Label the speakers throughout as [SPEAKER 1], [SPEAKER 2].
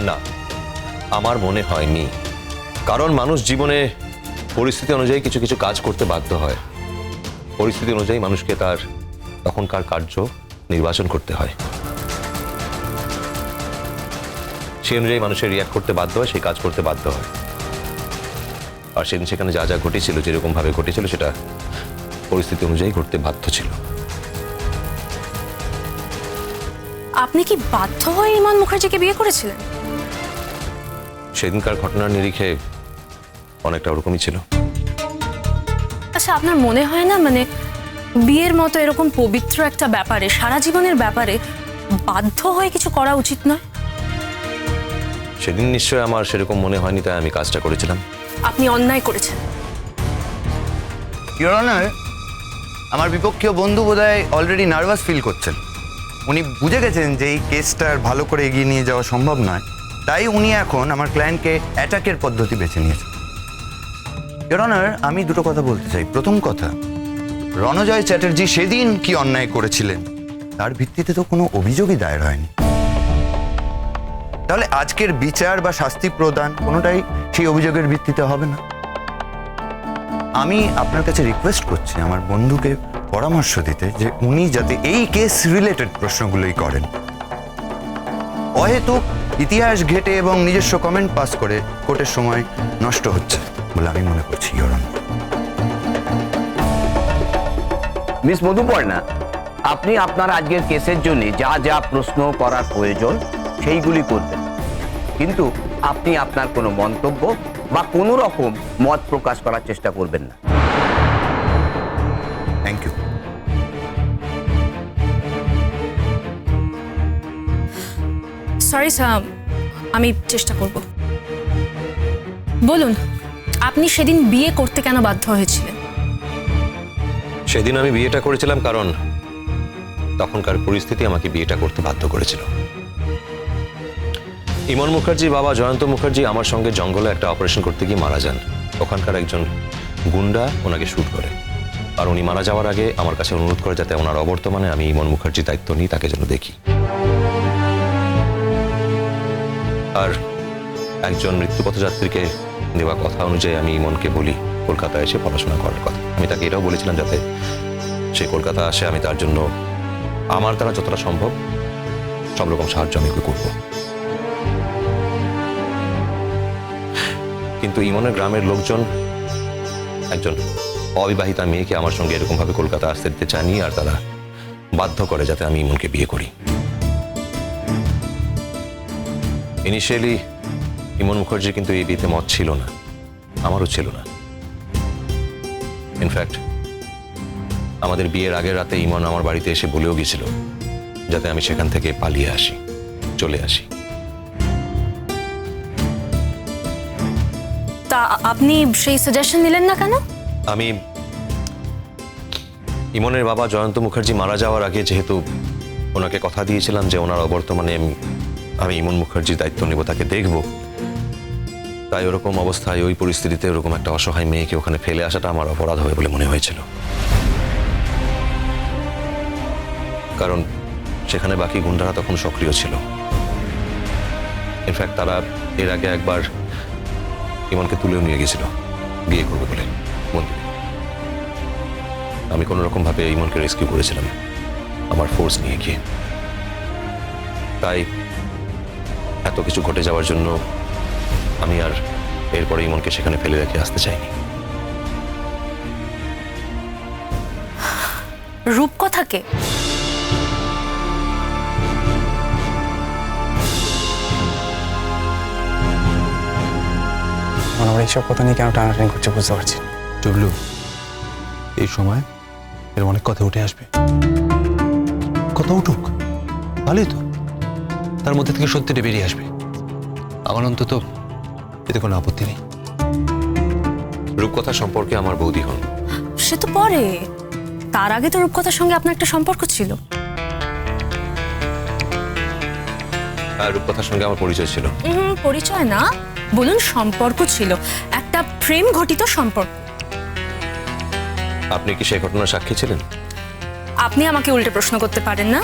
[SPEAKER 1] না, আমার মনে হয়নি। কারণ মানুষ জীবনে পরিস্থিতি অনুযায়ী কিছু কিছু কাজ করতে বাধ্য হয়। পরিস্থিতি অনুযায়ী মানুষকে তার তখনকার কার্য নির্বাচন করতে হয়। সেই অনুযায়ী মানুষের রিয়াক্ট করতে বাধ্য হয়, সেই কাজ করতে বাধ্য হয়। আর সেদিন সেখানে যা যা ঘটেছিল, যেরকম ভাবে ঘটেছিল, সেটা পরিস্থিতি অনুযায়ী ঘটতে বাধ্য ছিল।
[SPEAKER 2] আপনি কি বাধ্য হয়ে ইমন মুখার্জিকে বিয়ে করেছিলেন?
[SPEAKER 1] সেদিনকার ঘটনার নিরিখে অনেকটা ওরকমই ছিল।
[SPEAKER 2] আচ্ছা, আপনার মনে হয় না মানে বিয়ের মতো এরকম পবিত্র একটা ব্যাপারে, সারা জীবনের ব্যাপারে বাধ্য হয়ে কিছু করা উচিত নয়?
[SPEAKER 1] সেদিন নিশ্চয় আমার সেরকম মনে হয়নি, তাই আমি কাজটা করেছিলাম।
[SPEAKER 2] আপনি অন্যায় করেছেন।
[SPEAKER 3] ইওর অনার, আমার বিপক্ষীয় বন্ধু বোধহয় অলরেডি নার্ভাস ফিল করছেন। উনি বুঝে গেছেন যে এই কেসটা আর ভালো করে এগিয়ে নিয়ে যাওয়া সম্ভব নয়, তাই উনি এখন আমার ক্লায়েন্টকে অ্যাটাকের পদ্ধতি বেছে নিয়েছেন। ইওর অনার, আমি দুটো কথা বলতে চাই। প্রথম কথা, রণজয় চ্যাটার্জি সেদিন কি অন্যায় করেছিলেন তার ভিত্তিতে তো কোনো অভিযোগই দায়ের হয়নি। তাহলে আজকের বিচার বা শাস্তি প্রদান কোনোটাই সেই অভিযোগের ভিত্তিতে হবে না। আমি আপনার কাছে রিকোয়েস্ট করছি আমার বন্ধুকে পরামর্শ দিতে যে উনি যাতে এই কেস রিলেটেড প্রশ্নগুলোই করেন। অহেতুক ইতিহাস ঘেটে এবং নিজস্ব কমেন্ট পাস করে কোর্টের সময় নষ্ট হচ্ছে বলে আমি মনে করছি। ইওর অনার,
[SPEAKER 4] মিস মধুপর্ণা, আপনি আপনার আজকের কেসের জন্য যা যা প্রশ্ন করার প্রয়োজন সেইগুলি করবেন, কিন্তু আপনি আপনার কোনো মন্তব্য বা কোনো রকম মত প্রকাশ করার চেষ্টা করবেন না।
[SPEAKER 3] Thank you.
[SPEAKER 2] সরি স্যার, আমি চেষ্টা করব। বলুন, আপনি সেদিন বিয়ে করতে কেন বাধ্য হয়েছিলেন?
[SPEAKER 1] সেদিন আমি বিয়েটা করেছিলাম কারণ তখনকার পরিস্থিতি আমাকে বিয়েটা করতে বাধ্য করেছিল। ইমন মুখার্জি বাবা জয়ন্ত মুখার্জি আমার সঙ্গে জঙ্গলে একটা অপারেশন করতে গিয়ে মারা যান। ওখানকার একজন গুন্ডা ওনাকে শুট করে, আর উনি মারা যাওয়ার আগে আমার কাছে অনুরোধ করে যাতে ওনার অবর্তমানে আমি ইমন মুখার্জির দায়িত্ব নিই, তাকে যেন দেখি। আর একজন মৃত্যুপথযাত্রীকে দেওয়া কথা অনুযায়ী আমি ইমনকে বলি কলকাতায় এসে পড়াশোনা করার কথা। আমি তাকে এটাও বলেছিলাম যাতে সে কলকাতা আসে, আমি তার জন্য আমার দ্বারা যতটা সম্ভব সব রকম সাহায্য আমি করব। কিন্তু ইমনের গ্রামের লোকজন একজন অবিবাহিতা মেয়েকে আমার সঙ্গে এরকম ভাবে কলকাতা আসতে দিতে চায়নি, আর তারা বাধ্য করে যাতে আমি ইমনকে বিয়ে করি। ইনিশিয়ালি ইমন মুখার্জি কিন্তু এই বিয়েতে মত ছিল না, আমারও ছিল না। ইনফ্যাক্ট আমাদের বিয়ের আগের রাতে ইমন আমার বাড়িতে এসে বলেও গেছিল যাতে আমি সেখান থেকে পালিয়ে আসি, চলে আসি।
[SPEAKER 2] তা আপনি সেই সাজেশন নিলেন না কেন?
[SPEAKER 1] আমি ইমনের বাবা জয়ন্ত মুখার্জি মারা যাওয়ার আগে যেহেতু ওনাকে কথা দিয়েছিলাম যে ওনার অবর্তমানে আমি ইমন মুখার্জির দায়িত্ব নেব, তাকে দেখব, তাই ওরকম অবস্থায় ওই পরিস্থিতিতে ওরকম একটা অসহায় মেয়েকে ওখানে ফেলে আসাটা আমার অপরাধ হবে বলে মনে হয়েছিল। কারণ সেখানে বাকি গুন্ডারা তখন সক্রিয় ছিল। ইনফ্যাক্ট তারা এর আগে একবার ইমনকে তুলেও নিয়ে গেছিল বিয়ে করবে বলে মন্দিরে। আমি কোনো রকম ভাবে ইমনকে রেস্কিউ করেছিলাম আমার ফোর্স নিয়ে গিয়ে। তাই এত কিছু ঘটে যাওয়ার জন্য আমি আর এরপরে ইমনকে সেখানে ফেলে রেখে আসতে চাইনি।
[SPEAKER 2] রূপকথাকে
[SPEAKER 5] আমরা এইসব কথা নিয়ে কেন টানাটানি করছে বুঝতে পারছি।
[SPEAKER 6] টুবলু, এই সময় এর অনেক কথা উঠে আসবে। কথা উঠুক, ভালোই তো, তার মধ্যে থেকে সত্যিটা বেরিয়ে আসবে। আমার অন্তত এতে কোনো আপত্তি নেই।
[SPEAKER 1] রূপকথা সম্পর্কে আমার বৌদি হন।
[SPEAKER 2] সে তো পরে, তার আগে তো রূপকথার সঙ্গে আপনার একটা সম্পর্ক ছিল।
[SPEAKER 1] আর রূপকথার সঙ্গে আমার পরিচয় ছিল।
[SPEAKER 2] পরিচয় না, বলুন সম্পর্ক ছিল, একটা প্রেম ঘটিত সম্পর্ক।
[SPEAKER 1] আপনি কি সেই ঘটনার সাক্ষী ছিলেন?
[SPEAKER 2] আপনি আমাকে উল্টে প্রশ্ন করতে পারেন না।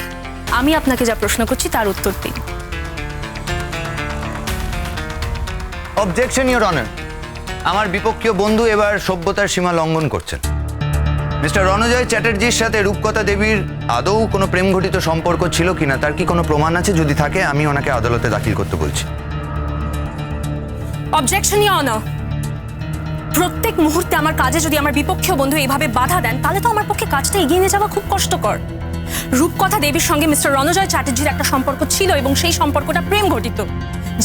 [SPEAKER 2] আমি আপনাকে যা প্রশ্ন করছি তার উত্তর দিন।
[SPEAKER 3] অবজেকশন ইওর অনার, আমার বিপক্ষীয় বন্ধু এবার সভ্যতার সীমা লঙ্ঘন করছেন। মিস্টার রণজয় চ্যাটার্জির সাথে রূপকথা দেবীর আদৌ কোনো প্রেম ঘটিত সম্পর্ক ছিল কিনা তার কি কোনো প্রমাণ আছে? যদি থাকে আমি ওনাকে আদালতে দাখিল করতে বলছি।
[SPEAKER 2] অবজেকশন ইওর অনার, প্রত্যেক মুহূর্তে আমার কাজে যদি আমার বিপক্ষীয় বন্ধু এইভাবে বাধা দেন তাহলে তো আমার পক্ষে কাজটা এগিয়ে নিয়ে যাওয়া খুব কষ্টকর। রূপকথা দেবীর সঙ্গে মিস্টার রণজয় চ্যাটার্জির একটা সম্পর্ক ছিল এবং সেই সম্পর্কটা প্রেম ঘটিত,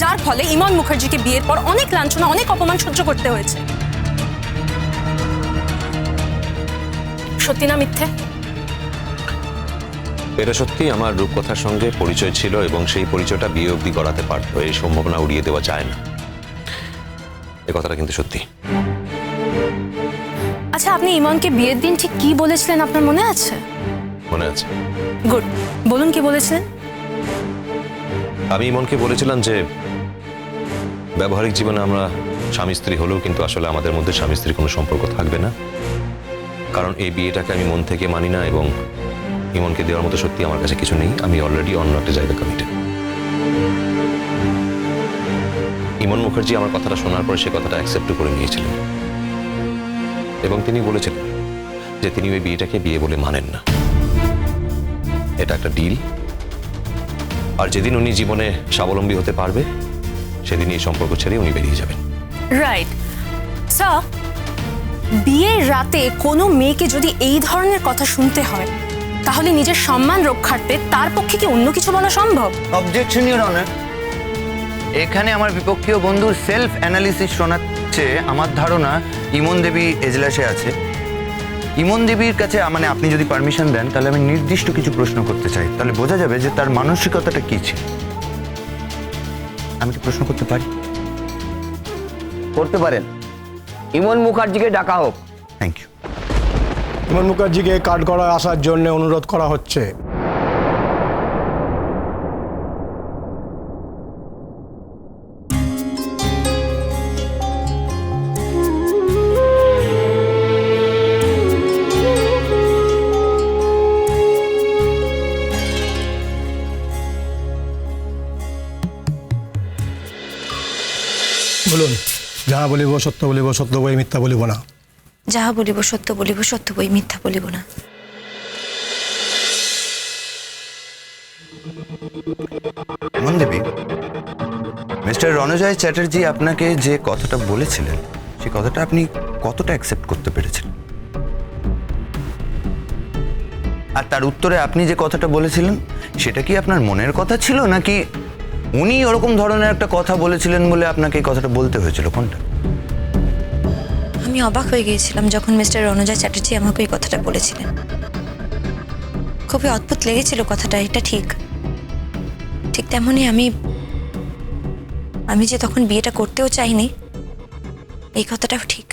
[SPEAKER 2] যার ফলে ইমন মুখার্জিকে বিয়ের পর অনেক লাঞ্ছনা, অনেক অপমান সহ্য করতে হয়েছে। সত্যি না মিথ্যে?
[SPEAKER 1] এটা সত্যি, আমার রূপকথার সঙ্গে পরিচয় ছিল এবং সেই পরিচয়টা বিয়ে অবধি করাতে পারতো, এই সম্ভাবনা উড়িয়ে দেওয়া যায় না। এ কথাটা কিন্তু সত্যি।
[SPEAKER 2] আচ্ছা, আপনি ইমনকে বিয়ের দিন ঠিক কি বলেছিলেন আপনার মনে আছে?
[SPEAKER 1] মনে আছে।
[SPEAKER 2] গুড, বলুন কি বলেছিলেন।
[SPEAKER 1] আমি ইমনকে বলেছিলাম যে ব্যবহারিক জীবনে আমরা স্বামী স্ত্রী হলেও কিন্তু আসলে আমাদের মধ্যে স্বামী স্ত্রীর কোনো সম্পর্ক থাকবে না, কারণ এই বিয়েটাকে আমি মন থেকে মানি না এবং ইমনকে দেওয়ার মতো সত্যি আমার কাছে কিছু নেই। আমি অলরেডি অন্য একটা জায়গা কমিটেড। ইমন মুখার্জি আমার কথাটা শোনার পরে সে কথাটা অ্যাকসেপ্ট করে নিয়েছিলেন এবং তিনি বলেছিলেন যে তিনি ওই বিয়েটাকে বিয়ে বলে মানেন না, এটা একটা ডিল, আর যেদিন উনি জীবনে স্বাবলম্বী হতে পারবে সেদিন এই সম্পর্ক ছেড়ে উনি বেরিয়ে যাবেন।
[SPEAKER 2] রাইট স্যার, বিয়ের রাতে কোনো মেয়েকে যদি এই ধরনের কথা শুনতে হয় তাহলে নিজের সম্মান রক্ষার্থে তার পক্ষে কি অন্য কিছু বলা সম্ভব?
[SPEAKER 3] অবজেকশন ইওর অনার, এখানে আমার বিপক্ষীয় বন্ধুর সেলফ অ্যানালিসিস শোনাচ্ছে আমার ধারণা ইমন দেবী এজলাসে আছে। ইমন দেবীর কাছে মানে আপনি যদি পারমিশন দেন তাহলে আমি নির্দিষ্ট কিছু প্রশ্ন করতে চাই, তাহলে বোঝা যাবে যে তার মানসিকতাটা কি ছিল। আমি কি প্রশ্ন করতে পারি?
[SPEAKER 4] করতে পারেন। ইমন মুখার্জিকে ডাকা হোক।
[SPEAKER 3] Thank you.
[SPEAKER 7] ইমন মুখার্জিকে কাঠগড়ায় আসার জন্য অনুরোধ করা হচ্ছে। বলুন, যাহা বলিব সত্য বলিব, সত্য বই মিথ্যা বলিব না।
[SPEAKER 8] যাহা বলিব সত্য বলিব, সত্য বই মিথ্যা বলিব না।
[SPEAKER 3] ইমন দেবী, মিস্টার রণজয় চ্যাটার্জি আপনাকে যে কথাটা বলেছিলেন সেই কথাটা আপনি কতটা অ্যাকসেপ্ট করতে পেরেছেন? আর তার উত্তরে আপনি যে কথাটা বলেছিলেন সেটা কি আপনার মনের কথা ছিল নাকি উনি ওরকম ধরনের একটা কথা বলেছিলেন বলে আপনাকে এই কথাটা বলতে হয়েছিল, কোনটা?
[SPEAKER 8] আমি অবাক হয়ে গিয়েছিলাম যখন মিস্টার রণজয় চ্যাটার্জি আমাকে এই কথাটা বলেছিলেন। খুবই অদ্ভুত লেগেছিল কথাটা, এটা ঠিক। ঠিক তেমনই আমি যে তখন বিয়েটা করতেও চাইনি, এই কথাটাও ঠিক।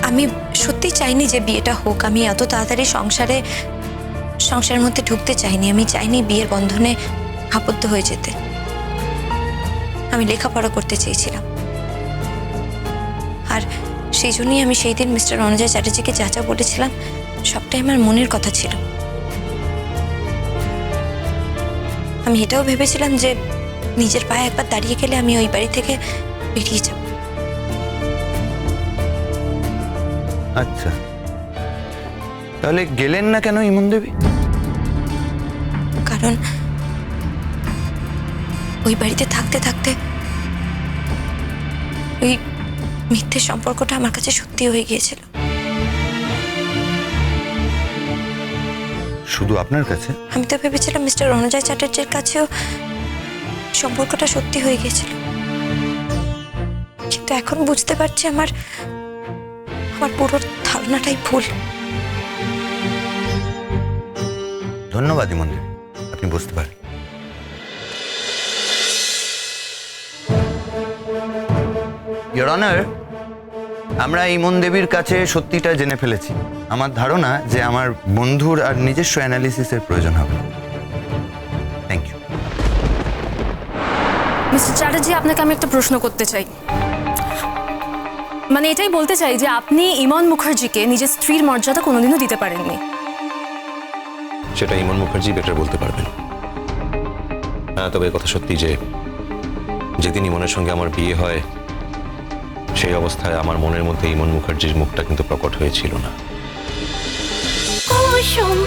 [SPEAKER 8] আমি সত্যি চাইনি যে বিয়েটা হোক। আমি এত তাড়াতাড়ি সংসারের মধ্যে ঢুকতে চাইনি। আমি চাইনি বিয়ের বন্ধনে আবদ্ধ হয়ে যেতে। আমি লেখাপড়া করতে চেয়েছিলাম, আর সেই জন্যই আমি সেই দিন মিস্টার রণজয় চ্যাটার্জিকে যা যা বলেছিলাম সবটাই আমার মনের কথা ছিল। আমি এটাও ভেবেছিলাম যে নিজের পায়ে একবার দাঁড়িয়ে গেলে আমি ওই বাড়ি থেকে বেরিয়ে যাব।
[SPEAKER 3] আচ্ছা, তাহলে গেলেন না কেন ইমন দেবী?
[SPEAKER 8] কারণ ওই বাড়িতে থাকতে থাকতে ওই মিথ্যে সম্পর্কটা আমার কাছে সত্যি হয়ে গিয়েছিল।
[SPEAKER 3] শুধু আপনার কাছে?
[SPEAKER 8] আমি তো ভেবেছিলাম মিস্টার রণজয় চ্যাটার্জির কাছেও সম্পর্কটা সত্যি হয়ে গিয়েছিল, কিন্তু এখন বুঝতে পারছি আমার পুরো ধারণাটাই ভুল।
[SPEAKER 3] ধন্যবাদ ইমন দেবী, আপনি বুঝতে পারেন। ইওর অনার, আমরা ইমন দেবীর কাছে সত্যিটা জেনে ফেলেছি। আমার ধারণা যে আমার বন্ধুর আর নিজস্ব অ্যানালিসিসের প্রয়োজন হবে। Thank you.
[SPEAKER 2] মিস্টার চ্যাটার্জি, আপনাকে আমি একটা প্রশ্ন করতে চাই। মানে এটাই বলতে চাই যে আপনি ইমন মুখার্জিকে নিজের স্ত্রীর মর্যাদা কোনোদিনও দিতে পারেননি।
[SPEAKER 1] সেটা ইমন মুখার্জি বেটার বলতে পারবেন। হ্যাঁ, তবে কথা সত্যি যে যেদিন ইমনের সঙ্গে আমার বিয়ে হয় সেই অবস্থায় আমার মনের মধ্যে ইমন মুখার্জির মুখটা কিন্তু প্রকট হয়েছিল না।
[SPEAKER 9] কুসুম